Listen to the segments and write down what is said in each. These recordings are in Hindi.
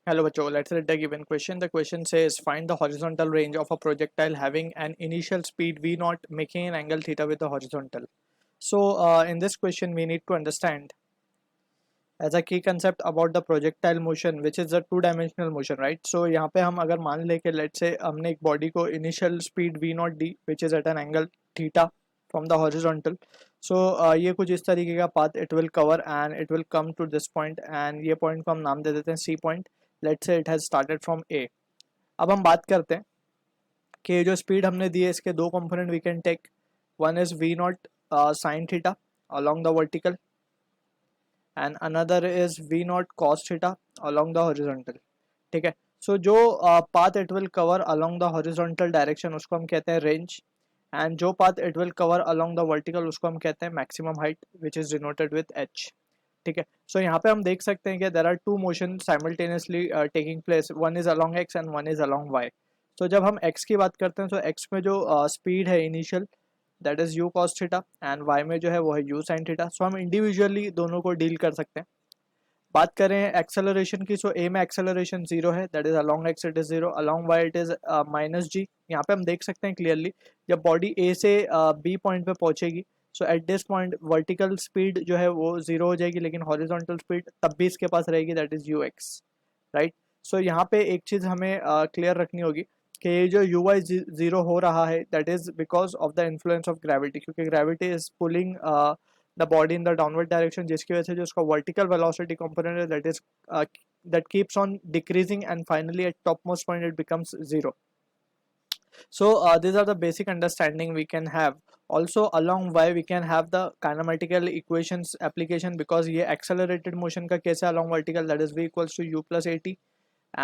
Hello बच्चों, let's read the given question. The question says find the horizontal range of a projectile having an initial speed v naught making an angle theta with the horizontal. So in this question we need to understand as a key concept about the projectile motion which is a two dimensional motion, right? So यहाँ पे हम अगर मान ले कि let's say हमने एक body को initial speed v naught the which is at an angle theta from the horizontal. So ये कुछ इस तरीके का path it will cover and it will come to this point and ये point को हम नाम दे देते हैं C point. Let's say it has started from A. अब हम बात करते हैं कि जो स्पीड हमने दी है इसके दो component we can take. One is v naught sine theta along the vertical and another is v naught cos theta along the horizontal. ठीक है. सो जो path it will cover along the horizontal direction उसको हम कहते हैं रेंज एंड जो path it will cover along the vertical उसको हम कहते हैं maximum height which is denoted with h. ठीक है. सो यहाँ पे हम देख सकते हैं कि there are two motion simultaneously taking place. One is along x and one is along y. तो जब हम x की बात करते हैं तो x में जो स्पीड है initial that is u cos theta and y में जो है वो है u sin थीटा. सो हम इंडिविजुअली दोनों को डील कर सकते हैं. बात करें एक्सेलरेशन की, सो a में एक्सेलरेशन जीरो है that is along x it is zero, along y it is minus g. यहाँ पे हम देख सकते हैं क्लियरली जब बॉडी a से b पॉइंट पे पहुंचेगी so at this point vertical speed जो है वो जीरो हो जाएगी लेकिन हॉरिजॉन्टल स्पीड तब भी इसके पास रहेगी दैट इज ux, राइट. सो यहाँ पे एक चीज़ हमें क्लियर रखनी होगी कि ये जो यू वाई जीरो हो रहा है that is because of the influence of gravity, क्योंकि gravity is pulling the body in the downward direction जिसकी वजह से जो उसका वर्टिकल वेलोसिटी कंपोनेंट है that is that keeps on decreasing and finally at topmost point it becomes zero. So these are the basic understanding we can have. Also along y we can have the kinematical equations application because ये accelerated motion का case है along vertical that is v equals to u plus at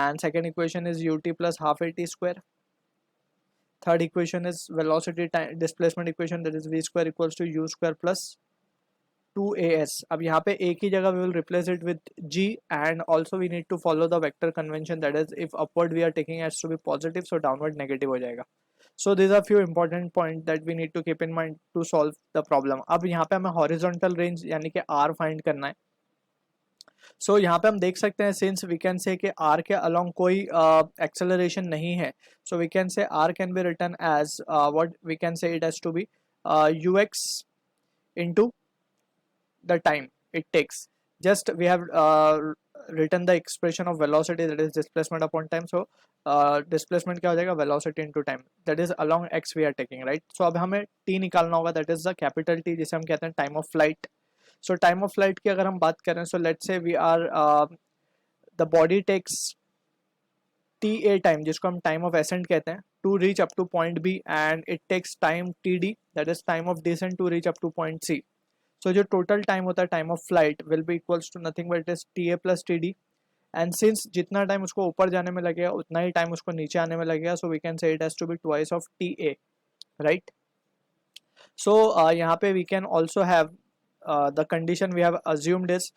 and second equation is ut plus half at square. Third equation is velocity time displacement equation that is v square equals to u square plus 2as. अब यहाँ पे a की जगह we will replace it with g and also we need to follow the vector convention that is if upward we are taking as to be positive so downward negative हो जाएगा. So these are few important points that we need to keep in mind to solve the problem. अब यहाँ पे हमें horizontal range यानी कि r find करना है. सो यहाँ पे हम देख सकते हैं सिंस वी कैन से कि r के अलोंग कोई एक्सेलरेशन नहीं है so we can say r can be written as what we can say it has to be ux into the time it takes. Just we have written the expression of velocity that is displacement upon time. So displacement क्या हो जाएगा velocity into time that is along x we are taking, right. So अब हमें t निकालना होगा that is the capital T जिसे हम कहते हैं time of flight. So time of flight की अगर हम बात करें so let's say we are the body takes ta time जिसको हम time of ascent कहते हैं to reach up to point B and it takes time td that is time of descent to reach up to point C. So जो total time होता है time of flight will be equals to nothing but it is ta plus td and since जितना time उसको ऊपर जाने में लगेगा उतना ही time उसको नीचे आने में लगेगा so we can say it has to be twice of ta, right. So यहाँ पे we can also have the condition we have assumed is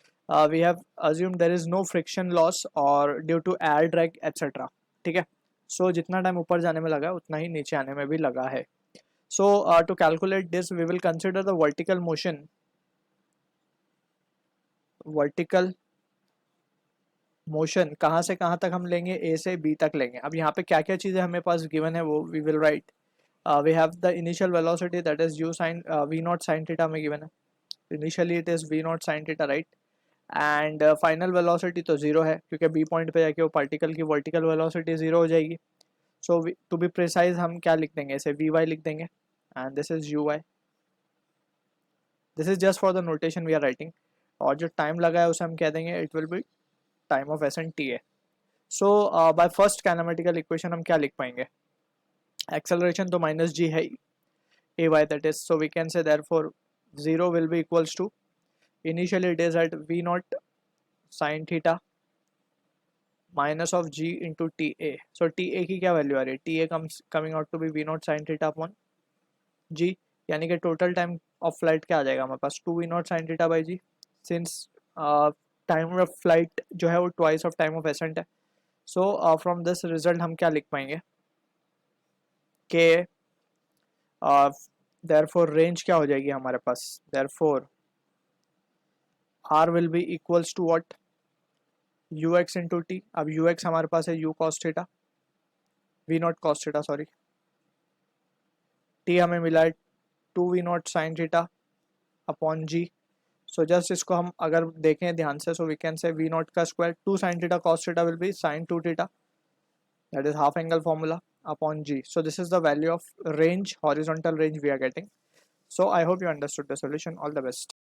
we have assumed there is no friction loss or due to air drag etc. ठीक है. So जितना टाइम ऊपर जाने में लगा उतना ही नीचे आने में भी लगा है. So to calculate this we will consider the vertical motion. Vertical motion कहाँ से कहाँ तक हम लेंगे a से b तक लेंगे. अब यहाँ पे क्या क्या चीज़ें हमें पास गिवन है वो we will write. We have the initial velocity that is u sin v naught sin theta में गिवन है. Initially it is v naught sin theta, right. And final velocity तो ज़ीरो है क्योंकि b पॉइंट पे जाके वो पार्टिकल की वर्टिकल वेलोसिटी ज़ीरो हो जाएगी. सो टू बी प्रिसाइज हम क्या लिख देंगे, इसे vy लिख देंगे and this is uy. This is just for the notation we are writing. और जो टाइम लगा है उसे हम कह देंगे it will be time of s and t a. So by first kinematical equation हम क्या लिख पाएंगे, एक्सेलरेशन तो माइनस जी है a y that is so we can say therefore zero will be equals to initially it is at v naught sine theta minus of g into t a. So t a की क्या वैल्यू आ रही है, t a coming out to be v naught sine theta upon g, यानी कि टोटल टाइम ऑफ फ्लाइट क्या आ जाएगा हमारे पास two v naught sine theta by g since time of flight जो है वो twice of time of ascent है. सो फ्रॉम दिस रिजल्ट हम क्या लिख पाएंगे कि देयरफॉर रेंज क्या हो जाएगी हमारे पास, therefore r will be equals to what u x into t. अब यू एक्स हमारे पास है u cos theta, v naught cos theta sorry, t हमें मिला है 2v0 sine theta upon g. So just इसको हम अगर देखें ध्यान से, so we can say v naught का square 2 sine theta cos theta will be sine 2 theta, that is half angle formula, upon g. So this is the value of range, horizontal range we are getting. So I hope you understood the solution. All the best.